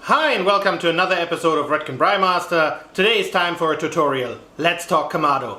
Hi and welcome to another episode of Roettgen Braai Master. Today is time for a tutorial. Let's talk Kamado.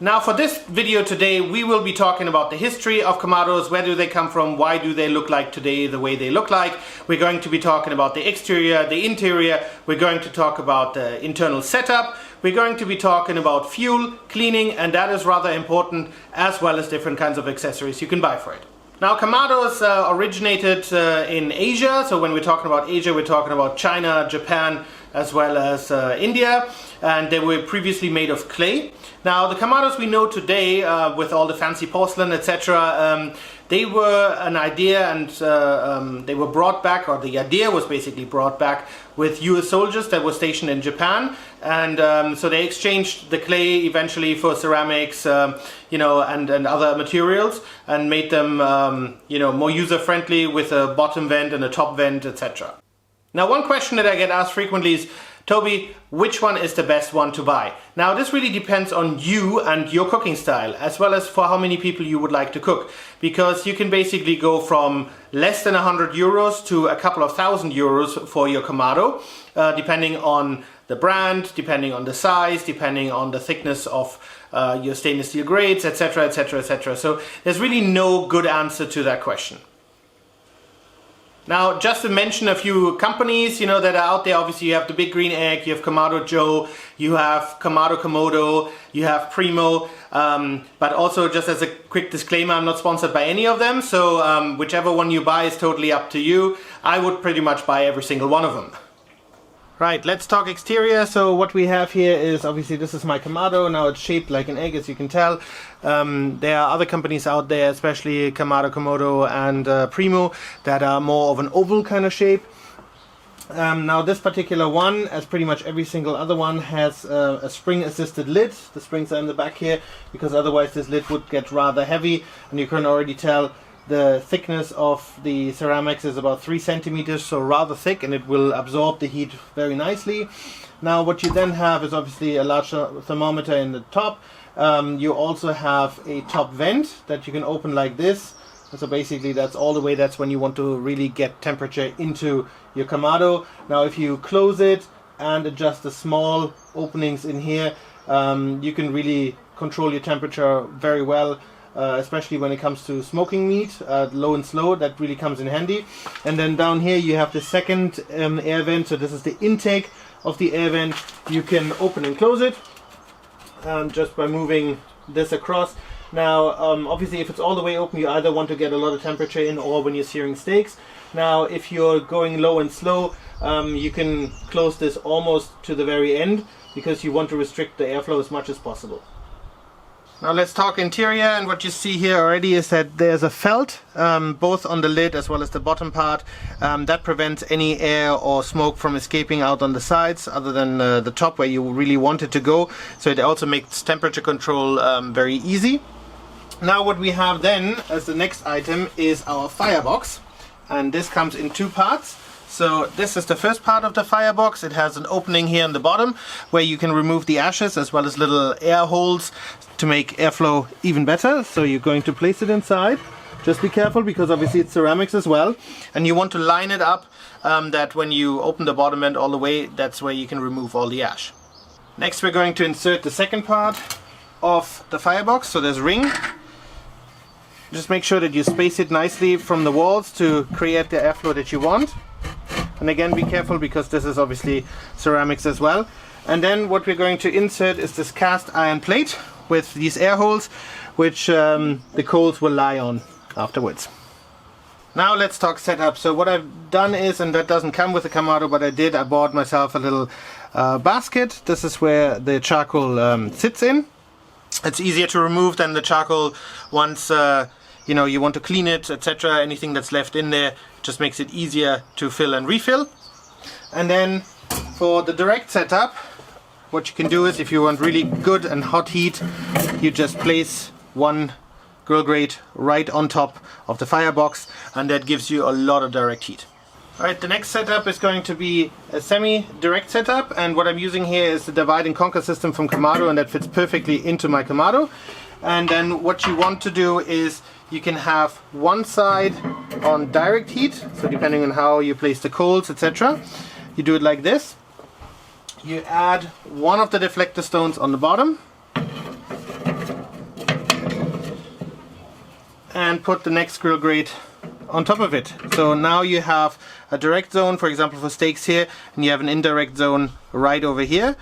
Now for this video today we will be talking about the history of Kamados, where do they come from, why do they look like today the way they look like. We're going to be talking about the exterior, the interior, we're going to talk about the internal setup, we're going to be talking about fuel, cleaning, and that is rather important, as well as different kinds of accessories you can buy for it. Now Kamados originated in Asia, so when we're talking about Asia we're talking about China, Japan, as well as India, and they were previously made of clay. Now the Kamados we know today with all the fancy porcelain, etc., they were an idea, and they were brought back, or the idea was basically brought back with US soldiers that were stationed in Japan, and so they exchanged the clay eventually for ceramics, and other materials, and made them more user-friendly with a bottom vent and a top vent, etc. Now one question that I get asked frequently is, Toby, which one is the best one to buy? Now this really depends on you and your cooking style, as well as for how many people you would like to cook. Because you can basically go from less than 100 euros to a couple of thousand euros for your Kamado, depending on the brand, depending on the size, depending on the thickness of your stainless steel grates, etc, etc, etc. So there's really no good answer to that question. Now, just to mention a few companies, that are out there. Obviously, you have the Big Green Egg, you have Kamado Joe, you have Kamado Komodo, you have Primo. But also, just as a quick disclaimer, I'm not sponsored by any of them. So whichever one you buy is totally up to you. I would pretty much buy every single one of them. Right, let's talk exterior. So what we have here is, obviously this is my Kamado. Now it's shaped like an egg, as you can tell. There are other companies out there, especially Kamado, Komodo and Primo, that are more of an oval kind of shape. Now this particular one, as pretty much every single other one, has a spring assisted lid. The springs are in the back here, because otherwise this lid would get rather heavy, and you can already tell the thickness of the ceramics is about 3 centimeters, so rather thick, and it will absorb the heat very nicely. Now what you then have is obviously a large thermometer in the top. You also have a top vent that you can open like this. So basically that's all the way, that's when you want to really get temperature into your Kamado. Now if you close it and adjust the small openings in here, you can really control your temperature very well. Especially when it comes to smoking meat, low and slow, that really comes in handy. And then down here you have the second air vent, so this is the intake of the air vent. You can open and close it just by moving this across. Now obviously if it's all the way open, you either want to get a lot of temperature in, or when you're searing steaks. Now if you're going low and slow, you can close this almost to the very end, because you want to restrict the airflow as much as possible. Now let's talk interior, and what you see here already is that there's a felt both on the lid as well as the bottom part that prevents any air or smoke from escaping out on the sides, other than the top where you really want it to go. So it also makes temperature control very easy. Now what we have then as the next item is our firebox, and this comes in two parts. So this is the first part of the firebox. It has an opening here in the bottom where you can remove the ashes, as well as little air holes to make airflow even better. So you're going to place it inside. Just be careful, because obviously it's ceramics as well. And you want to line it up that when you open the bottom end all the way, that's where you can remove all the ash. Next we're going to insert the second part of the firebox. So there's a ring. Just make sure that you space it nicely from the walls to create the airflow that you want. And again, be careful, because this is obviously ceramics as well. And then what we're going to insert is this cast iron plate with these air holes, which the coals will lie on afterwards. Now let's talk setup. So what I've done is, and that doesn't come with the Kamado, but I bought myself a little basket. This is where the charcoal sits in. It's easier to remove than the charcoal once you want to clean it, etc. Anything that's left in there just makes it easier to fill and refill. And then for the direct setup, what you can do is, if you want really good and hot heat, you just place one grill grate right on top of the firebox, and that gives you a lot of direct heat. Alright, the next setup is going to be a semi-direct setup, and what I'm using here is the divide and conquer system from Kamado, and that fits perfectly into my Kamado. And then what you want to do is you can have one side on direct heat, so depending on how you place the coals, etc. You do it like this. You add one of the deflector stones on the bottom and put the next grill grate on top of it. So now you have a direct zone, for example, for steaks here, and you have an indirect zone right over here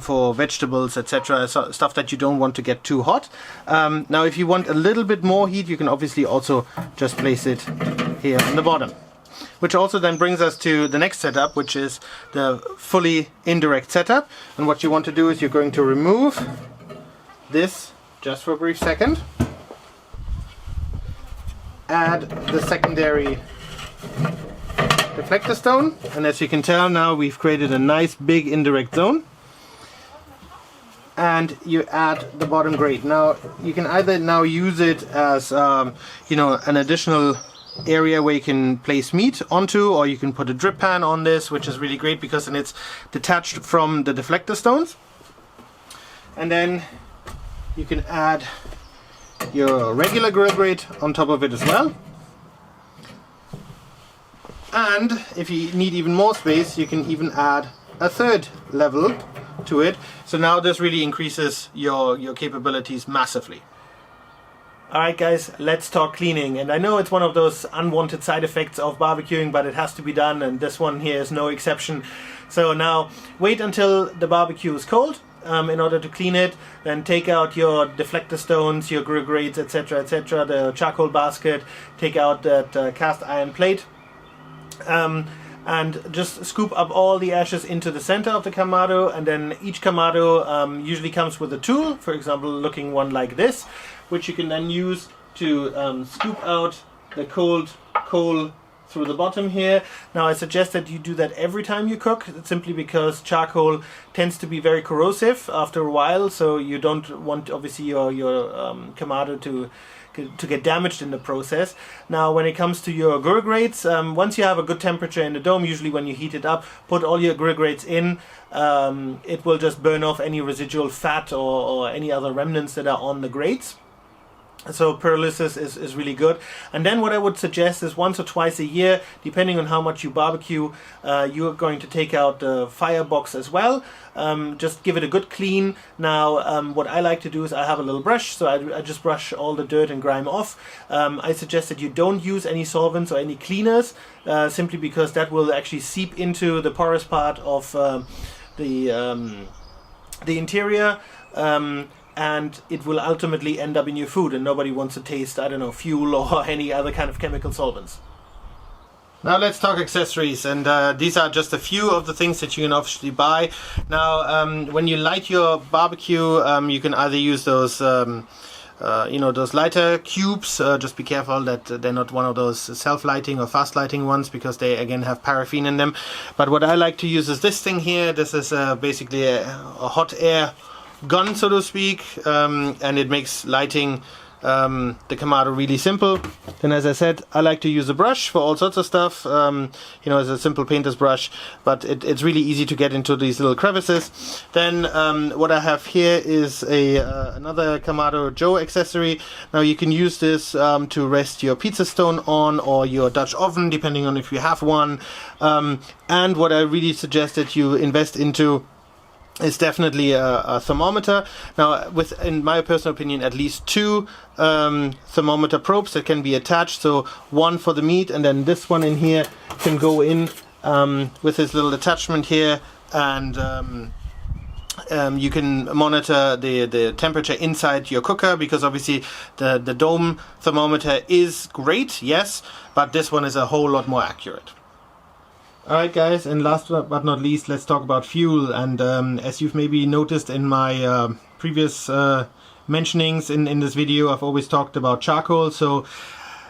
for vegetables, etc. So stuff that you don't want to get too hot. Now if you want a little bit more heat, you can obviously also just place it here on the bottom. Which also then brings us to the next setup, which is the fully indirect setup. And what you want to do is you're going to remove this just for a brief second. Add the secondary deflector stone, and as you can tell now we've created a nice big indirect zone. And you add the bottom grate. Now you can either now use it as you know, an additional area where you can place meat onto, or you can put a drip pan on this, which is really great because then it's detached from the deflector stones. And then you can add your regular grill grate on top of it as well. And if you need even more space, you can even add a third level to it. So now this really increases your capabilities massively. Alright guys, let's talk cleaning. And I know it's one of those unwanted side effects of barbecuing, but it has to be done, and this one here is no exception. So now wait until the barbecue is cold in order to clean it. Then take out your deflector stones, your grill grates, etc, etc, the charcoal basket, take out that cast iron plate. And just scoop up all the ashes into the center of the Kamado, and then each Kamado usually comes with a tool, for example looking one like this, which you can then use to scoop out the cold coal through the bottom here. Now I suggest that you do that every time you cook, simply because charcoal tends to be very corrosive after a while, so you don't want obviously your Kamado to get damaged in the process. Now when it comes to your grill grates, once you have a good temperature in the dome, usually when you heat it up, put all your grill grates in. It will just burn off any residual fat or any other remnants that are on the grates. So pyrolysis is really good. And then what I would suggest is once or twice a year, depending on how much you barbecue, you are going to take out the firebox as well. Just give it a good clean. Now what I like to do is I have a little brush, so I just brush all the dirt and grime off. I suggest that you don't use any solvents or any cleaners, simply because that will actually seep into the porous part of the interior. And it will ultimately end up in your food, and nobody wants to taste, I don't know, fuel or any other kind of chemical solvents. Now let's talk accessories, and these are just a few of the things that you can obviously buy. Now when you light your barbecue, you can either use those you know, those lighter cubes. Just be careful that they're not one of those self-lighting or fast lighting ones, because they again have paraffin in them. But what I like to use is this thing here. This is basically a hot air gun, so to speak, and it makes lighting the Kamado really simple. Then, as I said, I like to use a brush for all sorts of stuff. You know, it's a simple painter's brush, but it's really easy to get into these little crevices. Then what I have here is another Kamado Joe accessory. Now you can use this to rest your pizza stone on, or your Dutch oven, depending on if you have one. And what I really suggest that you invest into is definitely a thermometer. Now, in my personal opinion, at least 2 thermometer probes that can be attached. So one for the meat, and then this one in here can go in with this little attachment here, and you can monitor the temperature inside your cooker, because obviously the dome thermometer is great, yes, but this one is a whole lot more accurate. Alright guys, and last but not least, let's talk about fuel. And as you've maybe noticed in my previous mentionings in this video, I've always talked about charcoal. So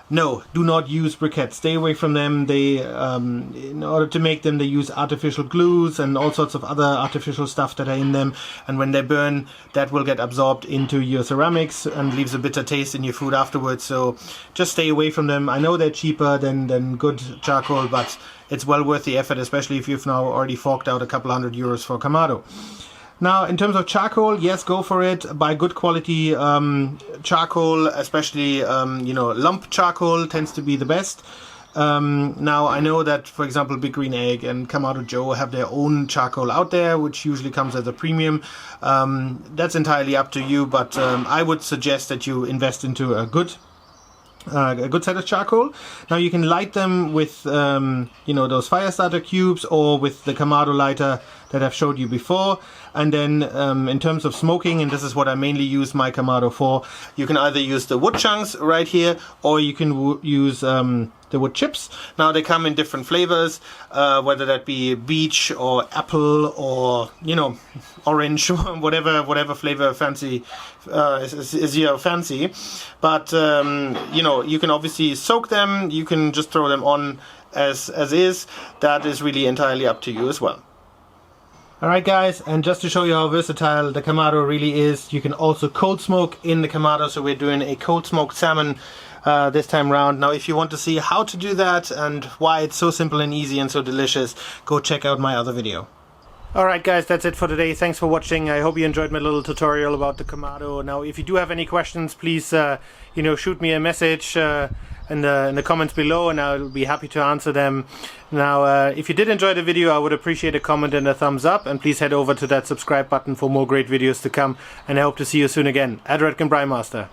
no, do not use briquettes. Stay away from them. They, in order to make them, they use artificial glues and all sorts of other artificial stuff that are in them. And when they burn, that will get absorbed into your ceramics and leaves a bitter taste in your food afterwards. So just stay away from them. I know they're cheaper than good charcoal, but it's well worth the effort, especially if you've now already forked out a couple €100 for Kamado. Now, in terms of charcoal, yes, go for it. Buy good quality charcoal, especially, you know, lump charcoal tends to be the best. Now, I know that, for example, Big Green Egg and Kamado Joe have their own charcoal out there, which usually comes at a premium. That's entirely up to you, but I would suggest that you invest into a good set of charcoal. Now you can light them with you know, those fire starter cubes or with the Kamado lighter that I've showed you before. And then in terms of smoking, and this is what I mainly use my Kamado for, you can either use the wood chunks right here, or you can use the wood chips. Now they come in different flavors, whether that be beech or apple or, you know, orange, whatever flavor fancy is your fancy. But you know, you can obviously soak them, you can just throw them on as is. That is really entirely up to you as well. Alright guys, and just to show you how versatile the Kamado really is, you can also cold smoke in the Kamado. So we're doing a cold smoked salmon this time round. Now if you want to see how to do that and why it's so simple and easy and so delicious, go check out my other video. Alright guys, that's it for today. Thanks for watching. I hope you enjoyed my little tutorial about the Kamado. Now if you do have any questions, please you know, shoot me a message in the comments below, and I'll be happy to answer them. Now if you did enjoy the video, I would appreciate a comment and a thumbs up, and please head over to that subscribe button for more great videos to come, and I hope to see you soon again. Roettgen Braai Master.